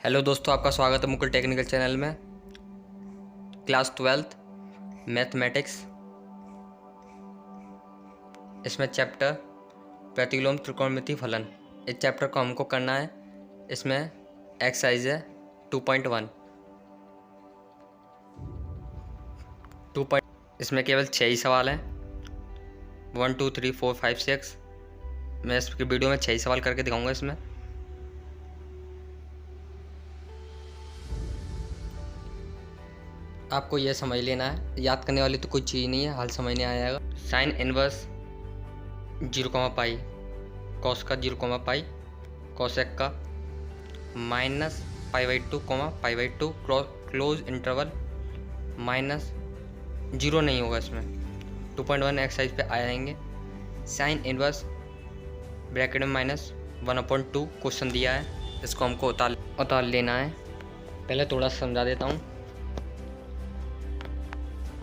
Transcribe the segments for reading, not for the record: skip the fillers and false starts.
Hello दोस्तों, आपका स्वागत है मुकुल टेक्निकल चैनल में। क्लास 12th मैथमेटिक्स, इसमें चैप्टर प्रतिलोम त्रिकोणमिति फलन, इस चैप्टर को हमको करना है। इसमें एक्सरसाइज है 2.1। इसमें केवल 6 ही सवाल हैं, 1 2 3 4 5 6। मैं इस वीडियो में 6 ही सवाल करके दिखाऊंगा। इसमें आपको यह समझ लेना है, याद करने वाली तो कोई चीज़ नहीं है, हल समझने आ जाएगा। साइन इनवर्स 0, पाई, कॉस का 0, पाई, कॉसेक का माइनस π/2, π/2, क्लोज इंटरवल माइनस 0 नहीं होगा। इसमें 2.1 एक्सरसाइज पे आ जाएंगे। साइन इनवर्स ब्रैकेट में -1/2 क्वेश्चन दिया है, इसको हमको उतार लेना है। पहले थोड़ा समझा देता हूँ।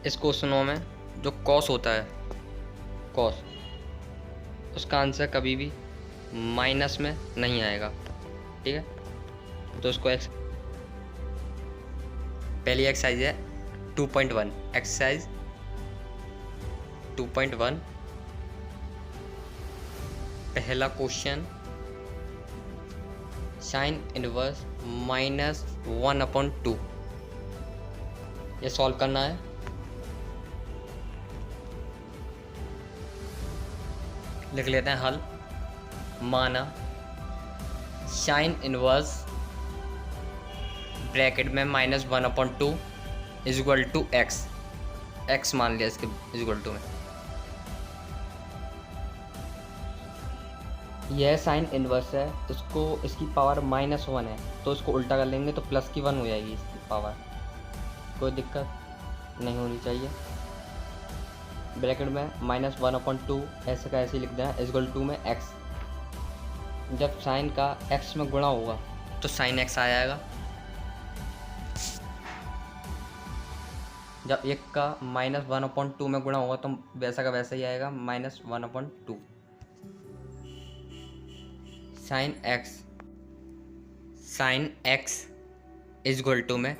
इस क्वेश्चनों में जो कॉस होता है, कॉस, उसका आंसर कभी भी माइनस में नहीं आएगा, ठीक है। तो उसको पहली एक्सरसाइज है 2.1। एक्सरसाइज 2.1, पहला क्वेश्चन, साइन इनवर्स -1/2, ये सॉल्व करना है। लिख लेते हैं हल। माना साइन इनवर्स ब्रैकेट में -1/2 इक्वल टू एक्स, एक्स मान लिया इसके इक्वल टू में। यह साइन इनवर्स है, इसकी पावर -1 है, तो इसको उल्टा कर लेंगे तो +1 हो जाएगी इसकी पावर। कोई दिक्कत नहीं होनी चाहिए। ब्रैकेट में -1/2 ऐसे का ऐसे ही लिख देना, इक्वल टू में एक्स। जब साइन का एक्स में गुणा होगा तो साइन एक्स आ जाएगा। जब एक का -1/2 में गुणा होगा तो वैसा का वैसा ही आएगा, -1/2। साइन एक्स इक्वल टू में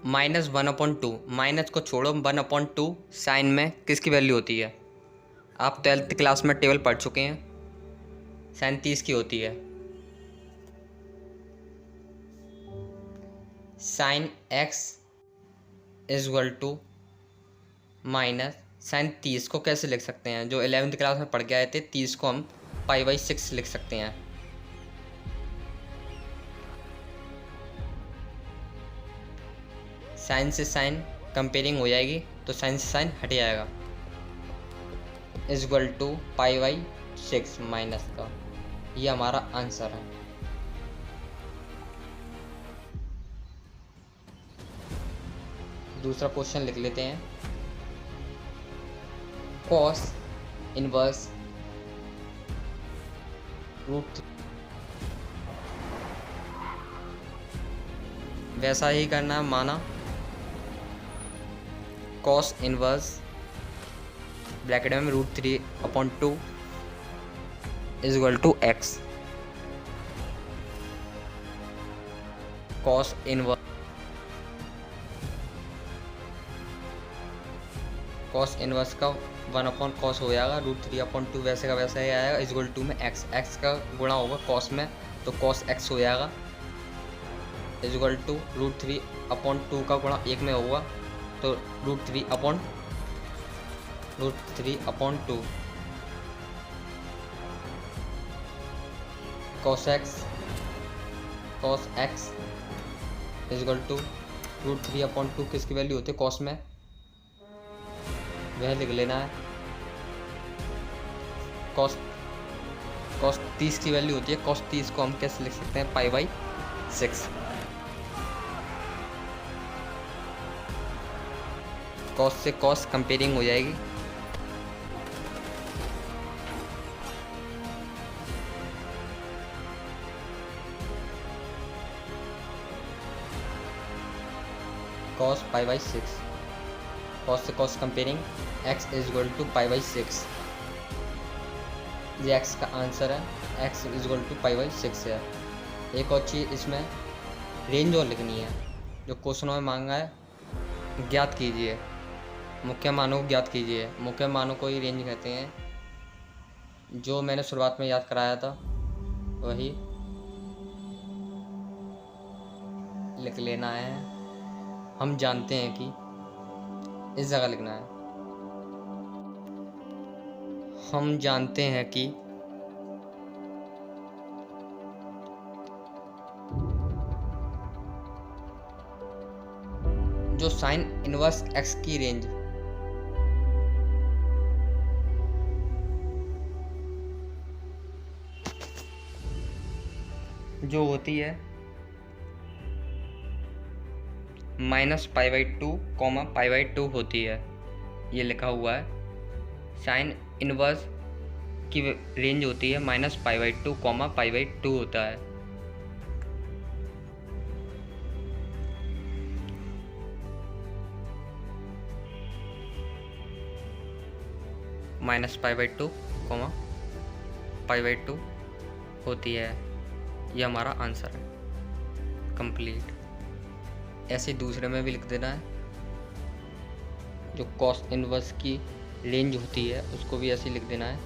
-1/2, माइनस को छोड़ो, 1/2 साइन में किसकी वैल्यू होती है? आप 12th क्लास में टेबल पढ़ चुके हैं, साइन 30 की होती है। Sine x equal to minus sine 30 को कैसे लिख सकते हैं? जो 11th क्लास में पढ़ के आए थे, 30 को हम π/6 लिख सकते हैं। साइन से साइन कंपेयरिंग हो जाएगी तो साइन से साइन हट जाएगा, इक्वल टू π/6 माइनस का। ये हमारा आंसर है। दूसरा क्वेश्चन लिख लेते हैं। कॉस इनवर्स √3, वैसा ही करना है। माना कॉस इनवर्स ब्रैकेट में √3/2 equal to x. Cos inverse का 1/cos हो जाएगा, √3/2 वैसे का वैसा ही आएगा, इक्वल टू में एक्स। एक्स का गुणा होगा कॉस में तो cos x हो जाएगा, इक्वल टू √3/2 का गुणा 1 में होगा तो √3/2 cos x इक्वल टू √3/2 किसकी वैल्यू होती है कॉस में, वह लिख लेना है। cos 30 की वैल्यू होती है, cos 30 को हम कैसे लिख सकते हैं? π/6। कॉस से कॉस कंपेयरिंग हो जाएगी, cos π/6। कॉस से cos comparing x equal to π/6। ये x का आंसर है, x इक्वल टू π/6 है। एक और चीज़ इसमें रेंज और लिखनी है। जो क्वेश्चन में मांगा है, ज्ञात कीजिए मुख्य मानों को, ज्ञात कीजिए। मुख्य मानों को ही रेंज कहते हैं। जो मैंने शुरुआत में याद कराया था वही लिख लेना है। हम जानते हैं कि, इस जगह लिखना है। हम जानते हैं कि जो साइन इनवर्स एक्स की रेंज जो होती है -π/2, π/2 होती है। ये लिखा हुआ है। साइन इनवर्स की रेंज होती है -π/2, π/2 होता है। -π/2, π/2 होती है। ये हमारा आंसर है कंप्लीट। ऐसे दूसरे में भी लिख देना है। जो कॉस इनवर्स की रेंज होती है उसको भी ऐसे लिख देना है।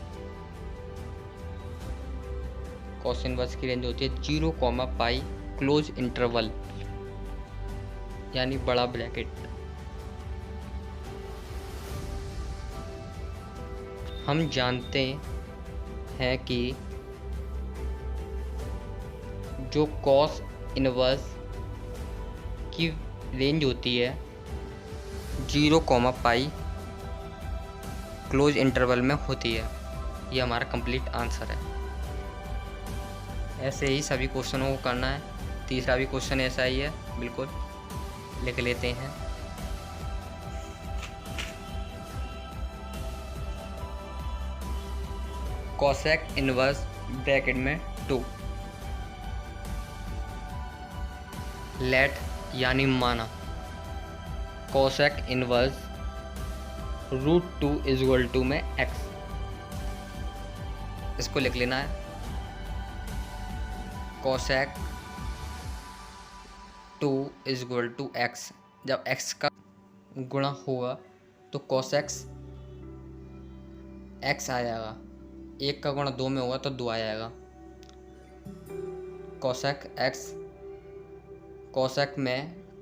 कॉस इनवर्स की रेंज होती है 0, π क्लोज इंटरवल, यानी बड़ा ब्रैकेट। हम जानते हैं कि जो कॉस इनवर्स की रेंज होती है 0, π क्लोज इंटरवल में होती है। ये हमारा कंप्लीट आंसर है। ऐसे ही सभी क्वेश्चनों को करना है। तीसरा भी क्वेश्चन ऐसा ही है, बिल्कुल लिख लेते हैं। कोसेक इनवर्स ब्रैकेट में 2, लेट यानी माना कोसेक इनवर्स √2 = में x। इसको लिख लेना है। Cosec 2 = x। जब x का गुणा होगा तो कोसेक x आ जाएगा। 1 का गुणा 2 में होगा तो 2 आ जाएगा। कोसेक x, कोसेक में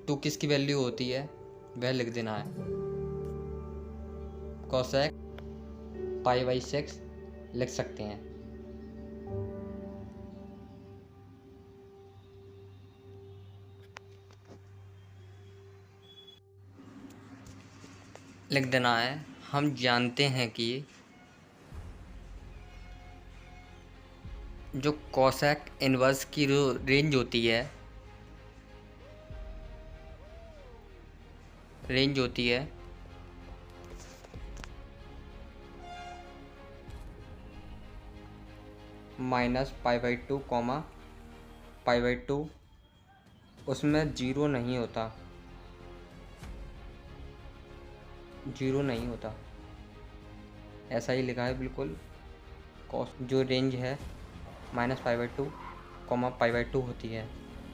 2 किसकी वैल्यू होती है वह लिख देना है। कोसेक π/6 लिख सकते हैं। लिख देना है। हम जानते हैं कि जो कोसेक इनवर्स की रेंज होती है -π/2, π/2, उसमें 0 नहीं होता। ऐसा ही लिखा है बिल्कुल। कॉस जो रेंज है -π/2, π/2 होती है।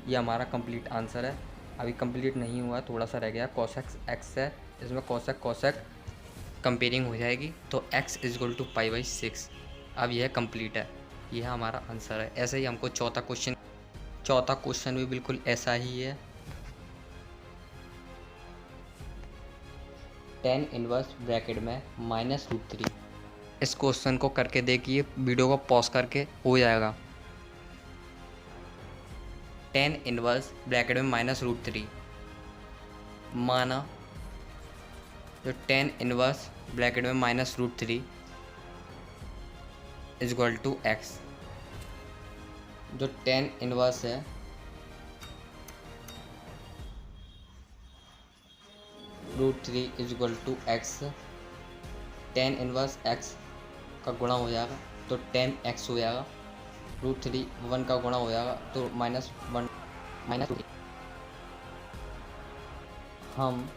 ये हमारा कंप्लीट आंसर है। अभी कंप्लीट नहीं हुआ, थोड़ा सा रह गया। कोसेक x है, इसमें कोसेक कंपेयरिंग हो जाएगी तो x = π/6। अब यह कंप्लीट है। यह हमारा आंसर है। ऐसे ही हमको चौथा क्वेश्चन भी बिल्कुल ऐसा ही है। tan इनवर्स ब्रैकेट में -√3। इस क्वेश्चन को करके देखिए, वीडियो को पॉज करके हो जाएगा। tan इनवर्स ब्रैकेट में -√3 माना जो tan इनवर्स ब्रैकेट में -√3 = x। जो tan इनवर्स है √3 = x, tan इनवर्स x का गुणा हो जाएगा तो tan x हो जाएगा। √3 1 का गुणा हो जाएगा तो -1 हम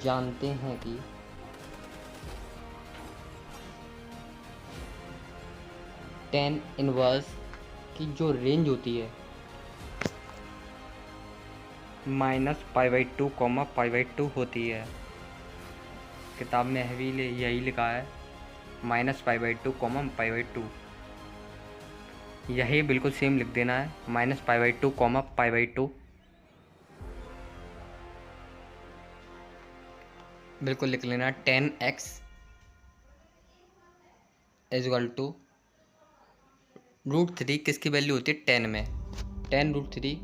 जानते हैं कि tan इनवर्स की जो रेंज होती है -π/2 π/2 होती है। किताब में यही लिखा है -π/2 π/2। यही बिल्कुल सेम लिख देना है -π/2 π/2। बिल्कुल लिख लेना 10x = √3। किसकी वैल्यू होती है 10 में? 10√3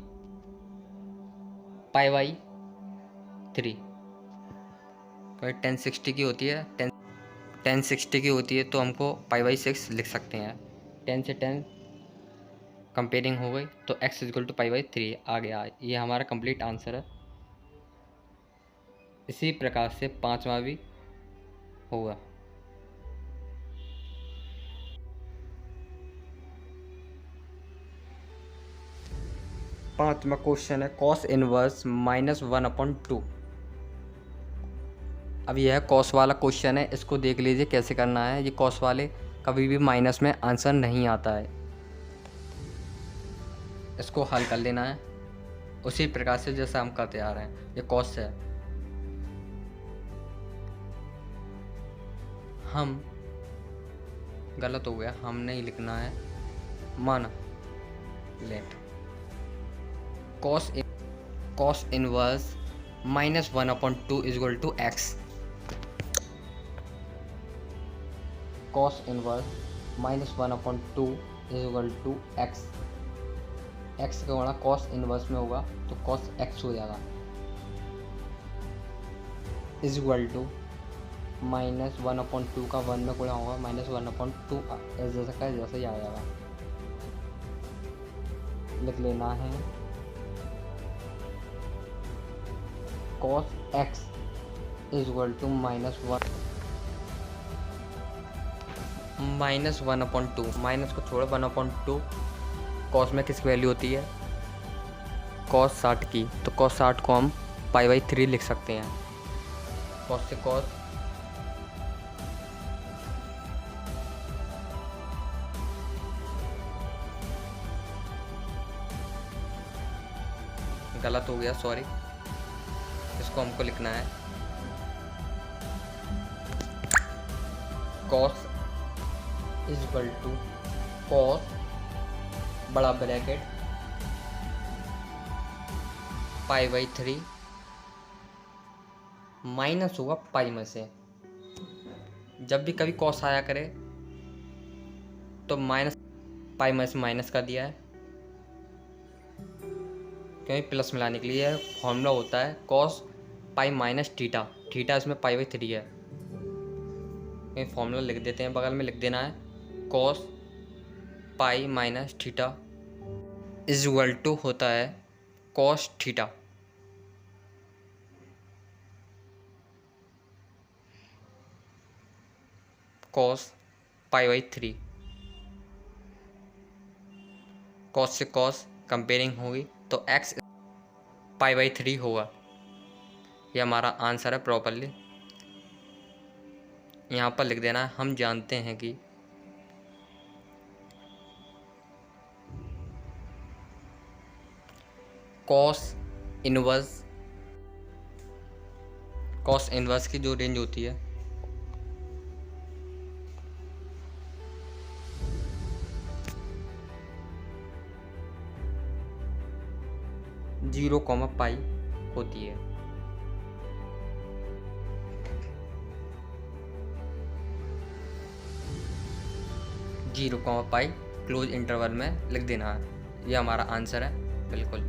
π/3। 1060 की होती है, 1060 की होती है तो हमको π/6 लिख सकते हैं। 10 से 10 कंपेयरिंग हो गई तो x = π/3 आ गया। ये हमारा कंप्लीट आंसर है। इसी प्रकार से 5वां भी होगा। पांचवा क्वेश्चन है cos इनवर्स -1/2। अब यह कॉस वाला क्वेश्चन है, इसको देख लीजिए कैसे करना है। ये कॉस वाले कभी भी माइनस में आंसर नहीं आता है, इसको हल कर लेना है उसी प्रकार से जैसा हम करते आ रहे हैं। ये कॉस है, हम गलत हो गया, हम नहीं लिखना है माना let cos inverse -1/2 = x। cos inverse -1/2 = x। x का गुणा cos इनवर्स में होगा तो cos x हो जाएगा = -1/2 का 1 में गुणा होगा -1/2 जैसे ही आ जाएगा। लिख लेना है cos x = -1/2 माइनस को छोड़ो 1/2। cos में किसकी वैल्यू होती है? cos 60 की, तो cos 60 को हम π/3 लिख सकते हैं। cos से cos गलत हो गया, सॉरी, इसको हमको लिखना है cos = cos बड़ा ब्रैकेट π/3 माइनस होगा पाई में से। जब भी कभी cos आया करे तो माइनस पाई में से माइनस कर दिया है, क्योंकि प्लस मिलाने के लिए फॉर्मूला होता है cos pi minus theta. Theta इसमें π/3 है, फॉर्मूला लिख देते हैं, बगल में लिख देना है cos पाई माइनस थीटा = होता है cos थीटा। cos π/3 cos से cos कंपेयरिंग होगी तो x π/3 होगा। ये हमारा आंसर है प्रॉपरली। यहाँ पर लिख देना है, हम जानते हैं कि cos इनवर्स की जो रेंज होती है (0, π) होती है। (0, π) क्लोज इंटरवल में लिख देना है। ये हमारा आंसर है बिल्कुल।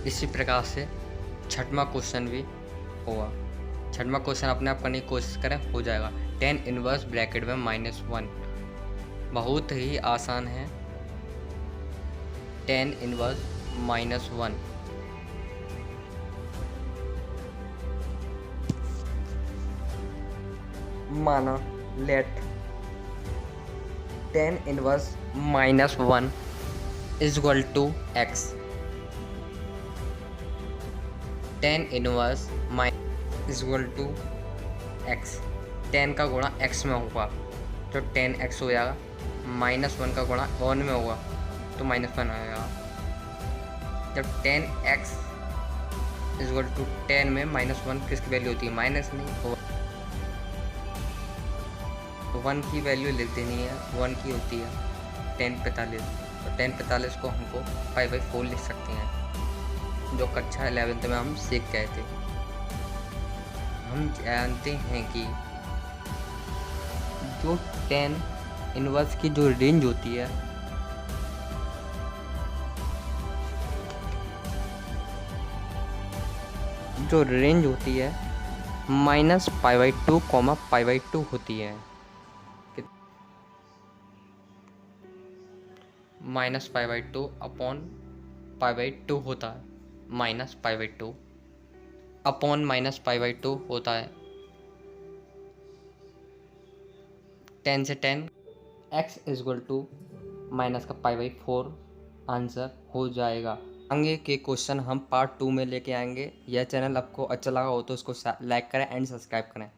इसी प्रकार से छठवां क्वेश्चन भी होगा। छठवां क्वेश्चन अपने आप करने की कोशिश करें, हो जाएगा। tan इनवर्स ब्रैकेट में -1, बहुत ही आसान है। tan इनवर्स -1 माना let tan inverse -1 = x। tan inverse = x। tan का गुणा x में होगा तो tan x हो जाएगा -1 का गुणा 1 में होगा तो -1 आएगा। जब 10x इक्वल टू 10 में -1 किसकी वैल्यू होती है? माइनस नहीं, 1 की वैल्यू लिख देनी है। 1 की होती है 1045, तो 1045 को हमको π/4 लिख सकते हैं, जो कक्षा 11th में हम सीख गए थे। हम जानते हैं कि जो tan इनवर्स की जो रेंज होती है, -π/2, π/2 होती है। -π/2 अपॉन π/2 होता है, -π/2 अपॉन -π/2 होता है 10 से 10, x इक्वल टू माइनस का π/4 आंसर हो जाएगा। आगे के क्वेश्चन हम पार्ट 2 में लेके आएंगे। यह चैनल आपको अच्छा लगा हो तो इसको लाइक करें एंड सब्सक्राइब करें।